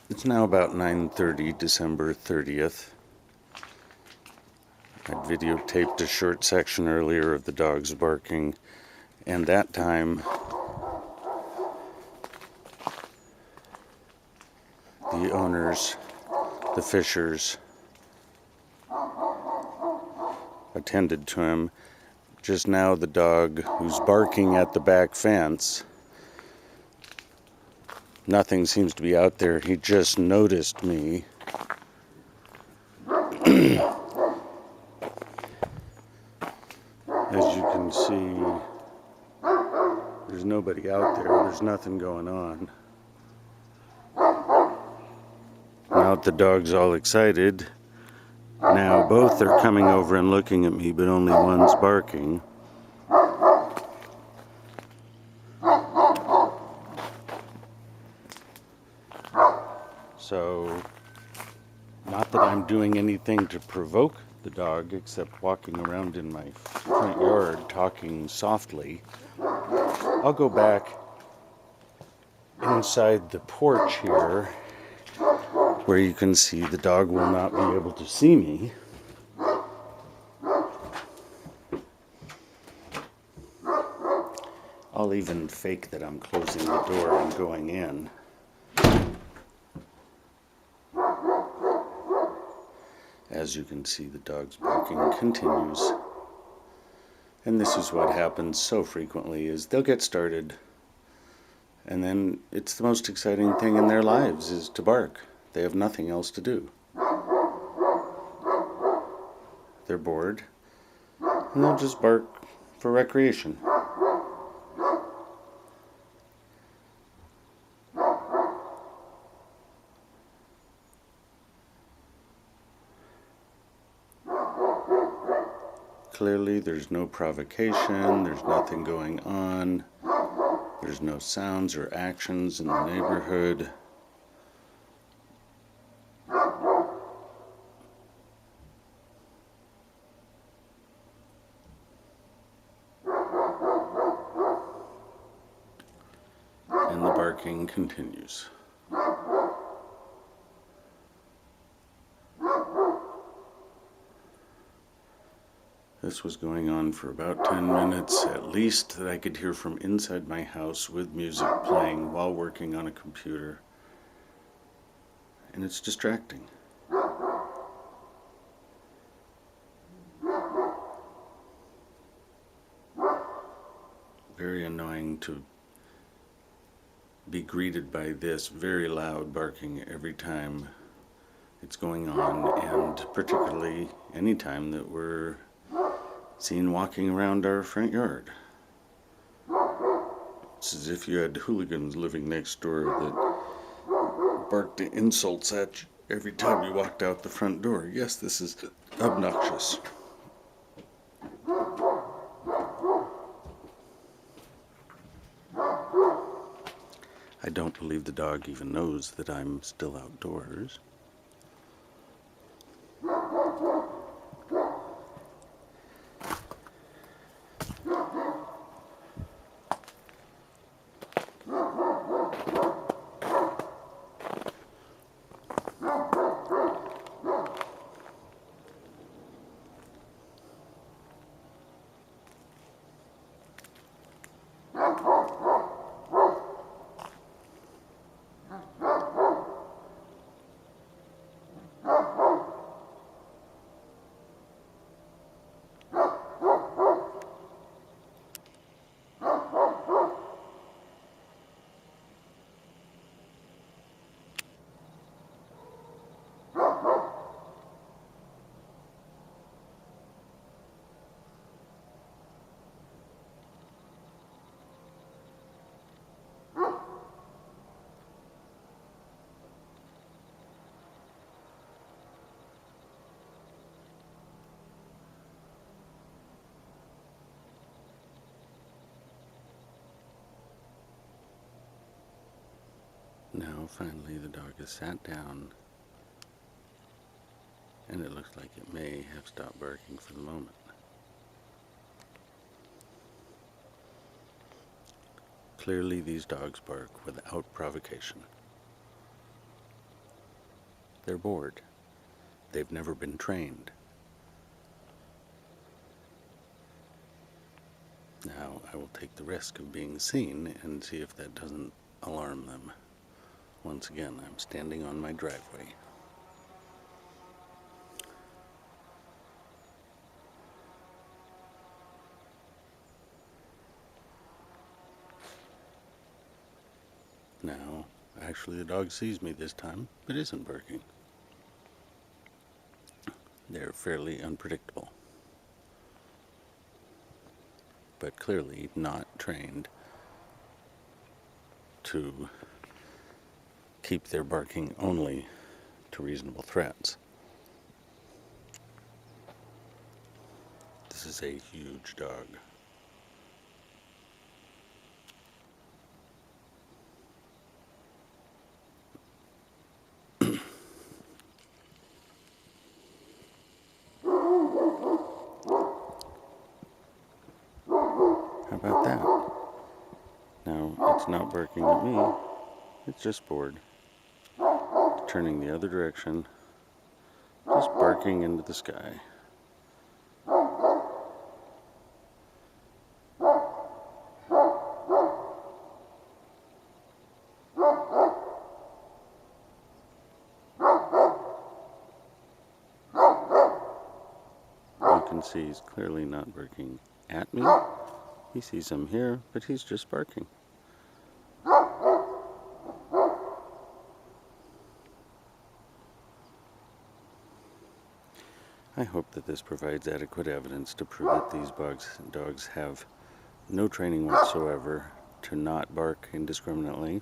It's now about 9:30, December 30th. I videotaped a short section earlier of the dogs barking, and that time the owners, the Fishers, attended to him. Just now the dog who's barking at the back fence, nothing seems to be out there. He just noticed me. As you can see, there's nobody out there. There's nothing going on. Now the dog's all excited. Now both are coming over and looking at me, but only one's barking. So, not that I'm doing anything to provoke the dog except walking around in my front yard talking softly. I'll go back inside the porch here where you can see the dog will not be able to see me. I'll even fake that I'm closing the door and going in. As you can see, the dog's barking continues. And this is what happens so frequently, is they'll get started, and then it's the most exciting thing in their lives is to bark. They have nothing else to do. They're bored, and they'll just bark for recreation. Clearly, there's no provocation, there's nothing going on, there's no sounds or actions in the neighborhood. And the barking continues. This was going on for about 10 minutes at least, that I could hear from inside my house with music playing while working on a computer. And it's distracting. Very annoying to be greeted by this very loud barking every time it's going on, and particularly any time that we're seen walking around our front yard. It's as if you had hooligans living next door that barked insults at you every time you walked out the front door. Yes, this is obnoxious. I don't believe the dog even knows that I'm still outdoors. Now, finally, the dog has sat down, and it looks like it may have stopped barking for the moment. Clearly, these dogs bark without provocation. They're bored. They've never been trained. Now, I will take the risk of being seen and see if that doesn't alarm them. Once again, I'm standing on my driveway. Now, actually the dog sees me this time, but isn't barking. They're fairly unpredictable, but clearly not trained to keep their barking only to reasonable threats. This is a huge dog. How about that? Now, it's not barking at me, it's just bored. Turning the other direction, just barking into the sky. You can see he's clearly not barking at me. He sees I'm here, but he's just barking. I hope that this provides adequate evidence to prove that these dogs have no training whatsoever to not bark indiscriminately,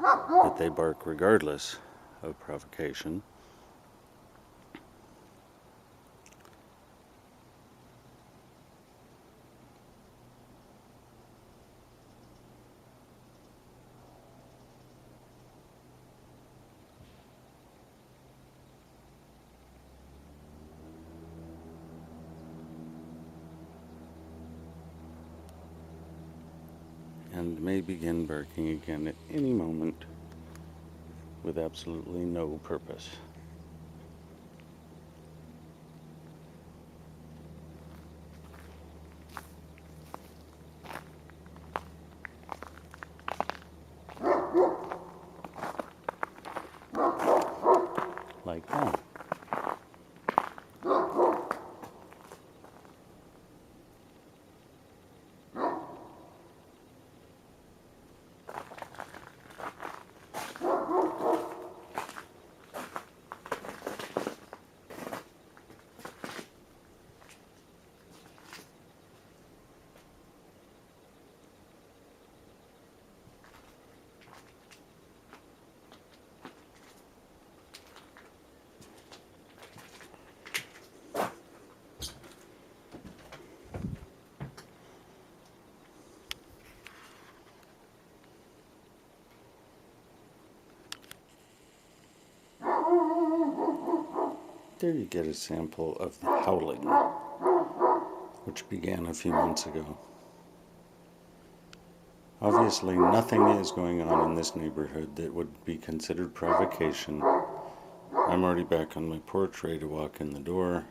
that they bark regardless of provocation. And may begin barking again at any moment with absolutely no purpose. Like that. There you get a sample of the howling, which began a few months ago. Obviously, nothing is going on in this neighborhood that would be considered provocation. I'm already back on my porch, ready to walk in the door.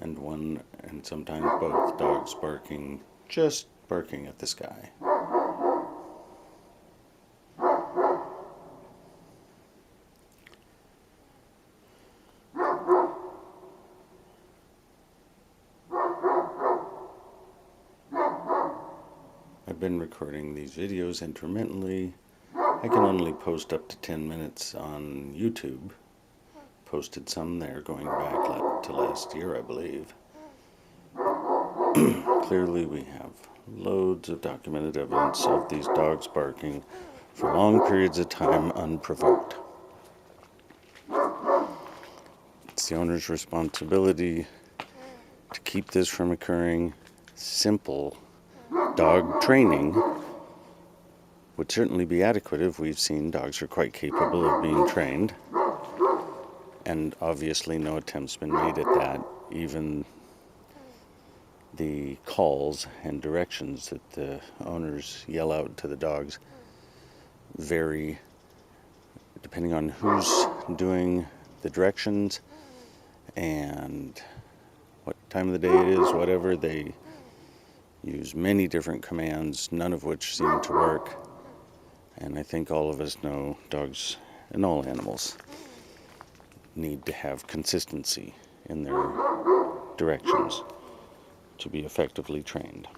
And one, and sometimes both dogs barking, just barking at the sky. I've been recording these videos intermittently. I can only post up to 10 minutes on YouTube. Posted some there going back to last year, I believe. Clearly we have loads of documented evidence of these dogs barking for long periods of time unprovoked. It's the owner's responsibility to keep this from occurring. Simple dog training would certainly be adequate if we've seen dogs are quite capable of being trained. And obviously no attempt's been made at that, even the calls and directions that the owners yell out to the dogs vary depending on who's doing the directions and what time of the day it is, whatever. They use many different commands, none of which seem to work. And I think all of us know dogs and all animals need to have consistency in their directions to be effectively trained.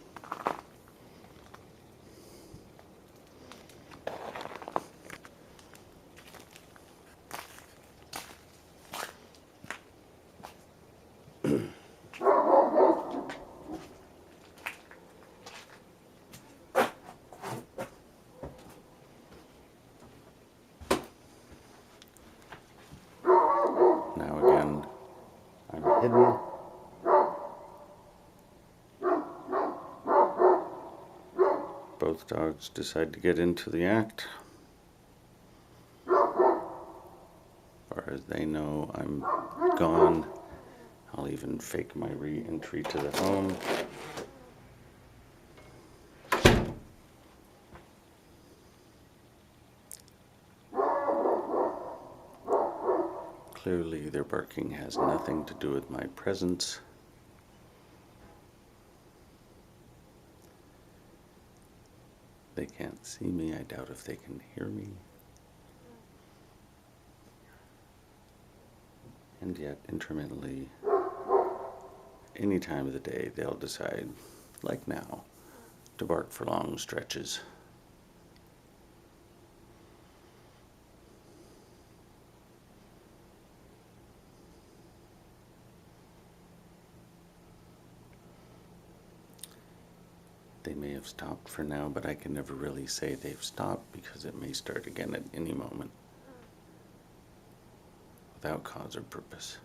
Now again, I'm hidden. Both dogs decide to get into the act. As far as they know, I'm gone. I'll even fake my re-entry to the home. Clearly, their barking has nothing to do with my presence. They can't see me. I doubt if they can hear me. And yet, intermittently, any time of the day, they'll decide, like now, to bark for long stretches. They may have stopped for now, but I can never really say they've stopped because it may start again at any moment without cause or purpose.